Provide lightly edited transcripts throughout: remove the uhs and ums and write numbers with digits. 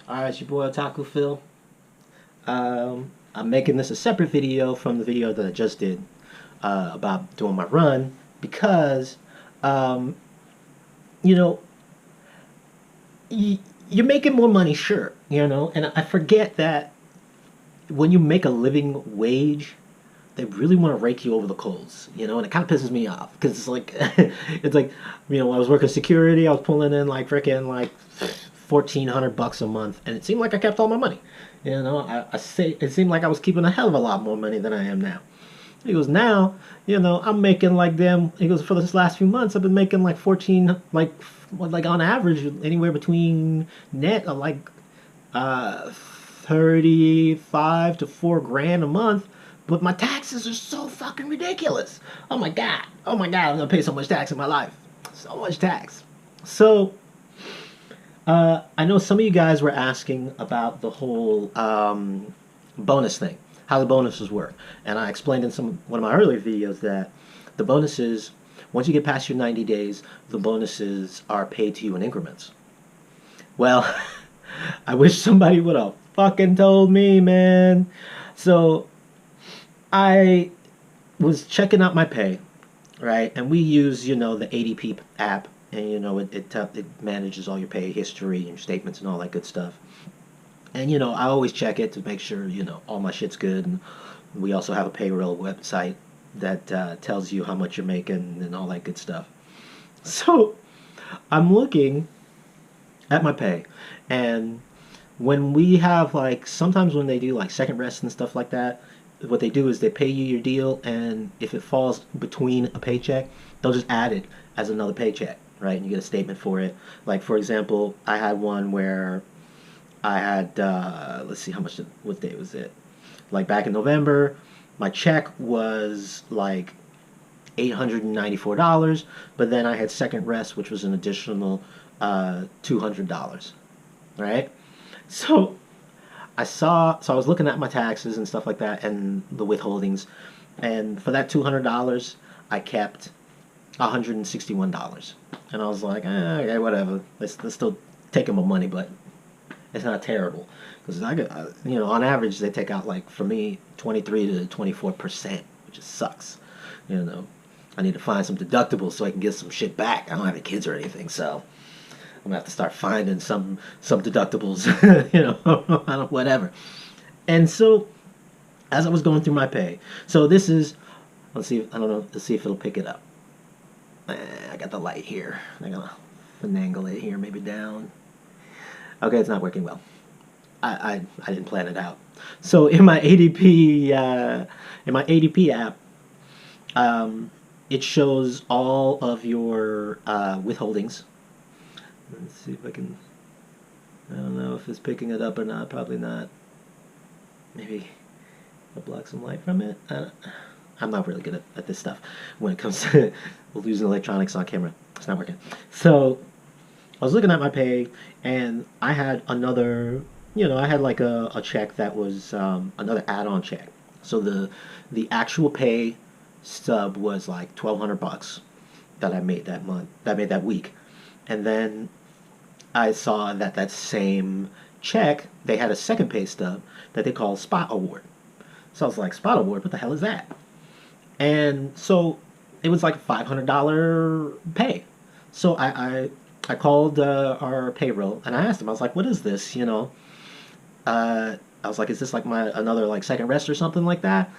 Alright, it's your boy Otaku Phil. I'm making this a separate video from the video that I just did about doing my run because, um, you know, y you're making more money, sure, and I forget that when you make a living wage, they really want to rake you over the coals, and it kind of pisses me off because it's like, it's like, when I was working security, I was pulling in like freaking like $1,400 a month, and it seemed like I kept all my money. I say it seemed like I was keeping a hell of a lot more money than I am now. He goes, now, I'm making like them. He goes, for this last few months, I've been making like 14, like on average, anywhere between net of like 35 to 4 grand a month. But my taxes are so fucking ridiculous. Oh my god. Oh my god, I'm gonna pay so much tax in my life. So much tax. So, I know some of you guys were asking about the whole bonus thing, how the bonuses work, and I explained in one of my earlier videos that the bonuses, once you get past your 90 days, the bonuses are paid to you in increments. Well, I wish somebody would have fucking told me, man. So I was checking out my pay, right? And we use, the ADP app, and it manages all your pay history and your statements and all that good stuff. And I always check it to make sure all my shit's good. And we also have a payroll website that tells you how much you're making and all that good stuff. So I'm looking at my pay, and when we have like sometimes when they do like second rest and stuff like that, what they do is they pay you your deal, and if it falls between a paycheck, they'll just add it as another paycheck, right? And you get a statement for it. Like for example, I had one where I had let's see, what day was it? Like back in November, my check was like $894, but then I had second rest, which was an additional $200, right? So so I was looking at my taxes and stuff like that and the withholdings, and for that $200, I kept $161, and I was like, okay, whatever. Let's still taking my money, but it's not terrible because I got, on average they take out like for me 23 to 24%, which just sucks. You know, I need to find some deductibles so I can get some shit back. I don't have any kids or anything, so I'm gonna have to start finding some deductibles, whatever. And so, as I was going through my pay, so this is, let's see, I don't know, let's see if it'll pick it up. I got the light here. I'm gonna finagle it here, maybe down. Okay, it's not working well. I didn't plan it out. So in my ADP app, it shows all of your withholdings. Let's see if I can. I don't know if it's picking it up or not. Probably not. Maybe I'll block some light from it. I'm not really good at this stuff when it comes to using electronics on camera. It's not working. So I was looking at my pay, and I had another. I had like a check that was another add-on check. So the actual pay stub was like $1,200 that I made that month. That I made that week, and then I saw that same check, they had a second pay stub that they call Spot Award. So I was like, Spot Award, what the hell is that? And so it was like a $500 pay. So I called our payroll and I asked them, I was like, what is this? I was like, is this like another like second rest or something like that?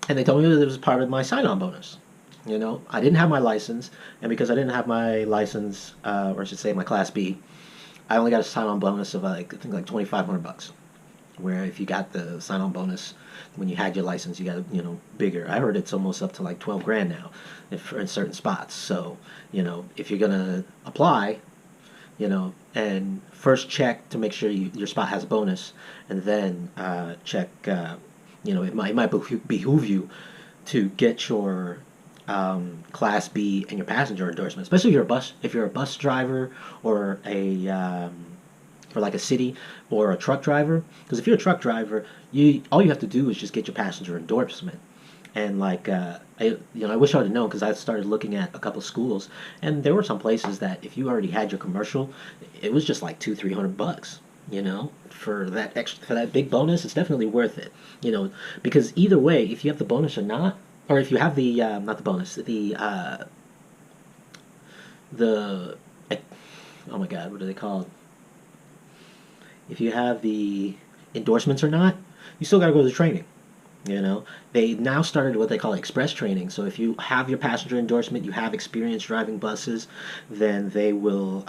And they told me that it was part of my sign-on bonus. I didn't have my license, and because I didn't have my license, or I should say my Class B, I only got a sign-on bonus of like I think like $2,500. Where if you got the sign-on bonus when you had your license, you got bigger. I heard it's almost up to like 12 grand now, in certain spots. So if you're gonna apply, and first check to make sure your spot has a bonus, and then check. It might behoove you to get your Class B and your passenger endorsement, especially if you're a bus driver or for like a city or a truck driver. Because if you're a truck driver, all you have to do is just get your passenger endorsement. And like I wish I would have known, because I started looking at a couple schools, and there were some places that if you already had your commercial, it was just like $200-300. for that extra, for that big bonus, it's definitely worth it. Because either way, if you have the bonus or not, or if you have the not the bonus, the oh my god, what are they called? If you have the endorsements or not, you still got to go to the training. They now started what they call express training. So if you have your passenger endorsement, you have experience driving buses, then they will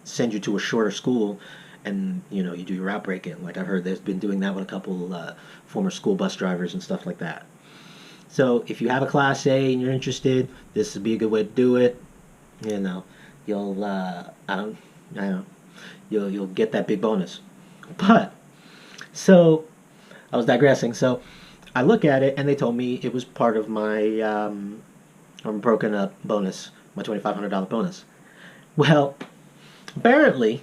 send you to a shorter school, and you do your route break-in. Like I've heard, they've been doing that with a couple former school bus drivers and stuff like that. So if you have a Class A and you're interested, this would be a good way to do it. You know, you'll I don't, you'll get that big bonus. But so I was digressing. So I look at it, and they told me it was part of my broken up bonus, my $2,500 bonus. Well, apparently,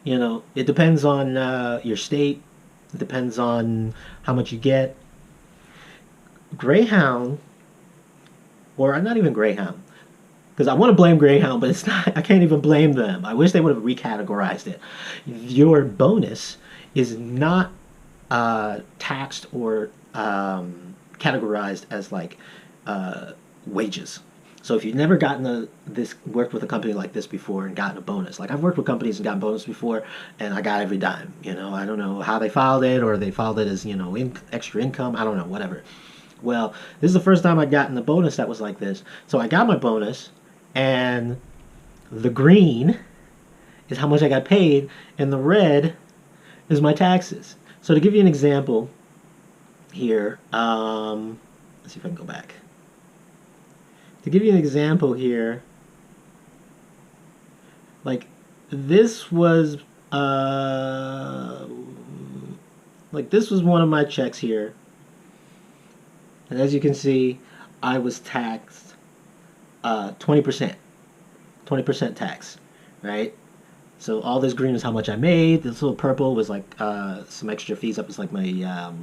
it depends on your state. It depends on how much you get. Greyhound, or not even Greyhound, because I want to blame Greyhound, but it's not. I can't even blame them. I wish they would have recategorized it. Your bonus is not taxed or categorized as like wages. So if you've never gotten worked with a company like this before and gotten a bonus, like I've worked with companies and gotten bonus before, and I got every dime. I don't know how they filed it, or they filed it as extra income. I don't know, whatever. Well, this is the first time I'd gotten a bonus that was like this. So I got my bonus, and the green is how much I got paid, and the red is my taxes. So to give you an example here, let's see if I can go back. To give you an example here, like this was one of my checks here, and as you can see, I was taxed 20%, 20% tax, right? So all this green is how much I made. This little purple was like some extra fees. Up was like my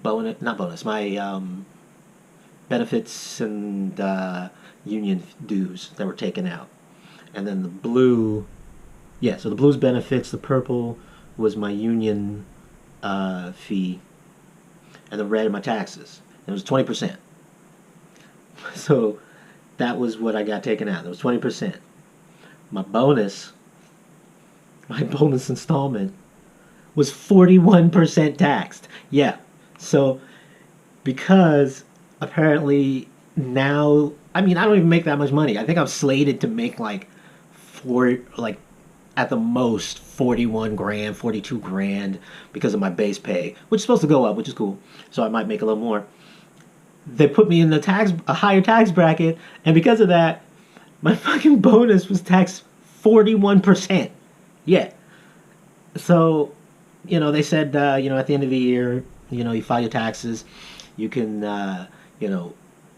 bonus, not bonus, my benefits and union dues that were taken out. And then the blue, yeah, so the blue's benefits, the purple was my union fee, and the red my taxes. And it was 20%. So that was what I got taken out. It was 20%. My bonus installment was 41% taxed. Yeah. So because apparently now, I mean, I don't even make that much money. I think I'm slated to make like at the most 41 grand, 42 grand because of my base pay, which is supposed to go up, which is cool. So I might make a little more. They put me in a higher tax bracket, and because of that, my fucking bonus was taxed 41%. Yeah. So, they said, at the end of the year, you file your taxes. You can,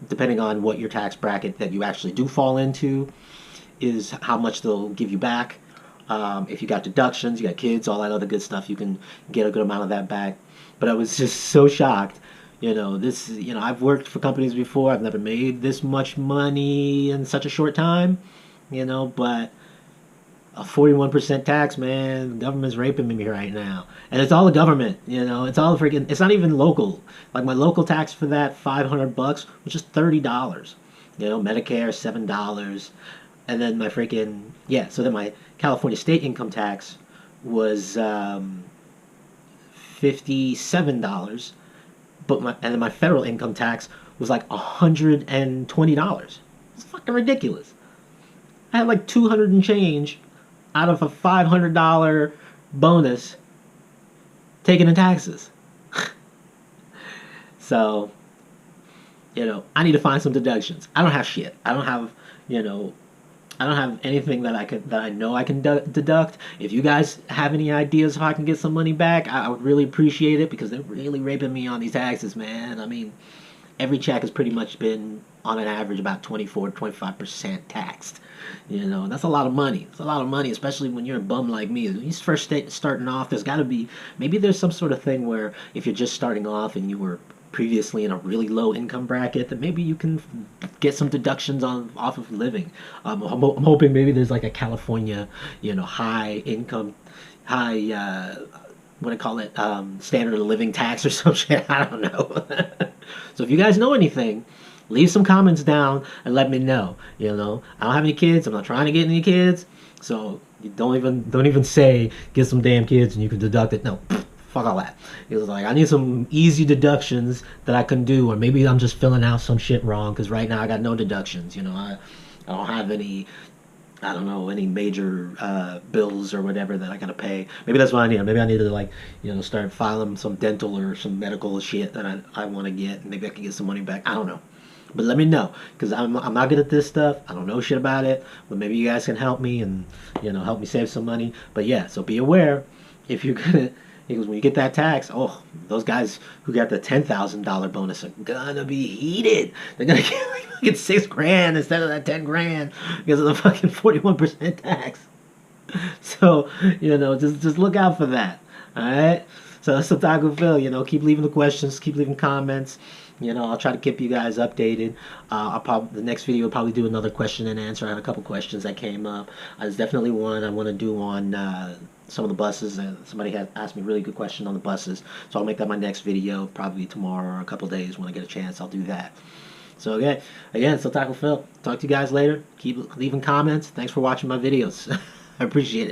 depending on what your tax bracket that you actually do fall into, is how much they'll give you back. If you got deductions, you got kids, all that other good stuff, you can get a good amount of that back. But I was just so shocked. I've worked for companies before. I've never made this much money in such a short time, but a 41% tax, man, the government's raping me right now. And it's all the government, it's all freaking, it's not even local. Like my local tax for that, $500, which is $30. Medicare, $7. And then my freaking, yeah, so then my California state income tax was $57. And then my federal income tax was like $120. It's fucking ridiculous. I had like 200 and change out of a $500 bonus taken in taxes. So, I need to find some deductions. I don't have shit. I don't have anything that I know I can deduct. If you guys have any ideas how I can get some money back, I would really appreciate it, because they're really raping me on these taxes, man. I mean, every check has pretty much been on an average about 24 to 25% taxed. That's a lot of money. It's a lot of money, especially when you're a bum like me. When you first starting off, there's got to be, maybe there's some sort of thing where if you're just starting off and you were previously in a really low income bracket, then maybe you can get some deductions on off of living. I'm hoping maybe there's like a California, high income, high what do I call it, standard of living tax or some shit. I don't know. So if you guys know anything, leave some comments down and let me know. I don't have any kids. I'm not trying to get any kids. So you don't even say get some damn kids and you can deduct it. No, fuck all that. It was like I need some easy deductions that I can do, or maybe I'm just filling out some shit wrong because right now I got no deductions. I don't have any. I don't know, any major bills or whatever that I gotta pay. Maybe that's what I need. Maybe I need to start filing some dental or some medical shit that I want to get, and maybe I can get some money back. I don't know. But let me know, because I'm not good at this stuff. I don't know shit about it. But maybe you guys can help me and help me save some money. But yeah, so be aware if you're gonna. Because when you get that tax, those guys who got the $10,000 bonus are gonna be heated. They're gonna get like fucking $6,000 instead of that $10,000 because of the fucking 41% tax. So just look out for that. All right. So that's the Taco Phil. Keep leaving the questions, keep leaving comments. I'll try to keep you guys updated. The next video will probably do another question and answer. I had a couple questions that came up. There's definitely one I want to do on some of the buses. Somebody had asked me a really good question on the buses, so I'll make that my next video, probably tomorrow or a couple days when I get a chance. I'll do that. So again, it's Taco Phil. Talk to you guys later. Keep leaving comments. Thanks for watching my videos. I appreciate it.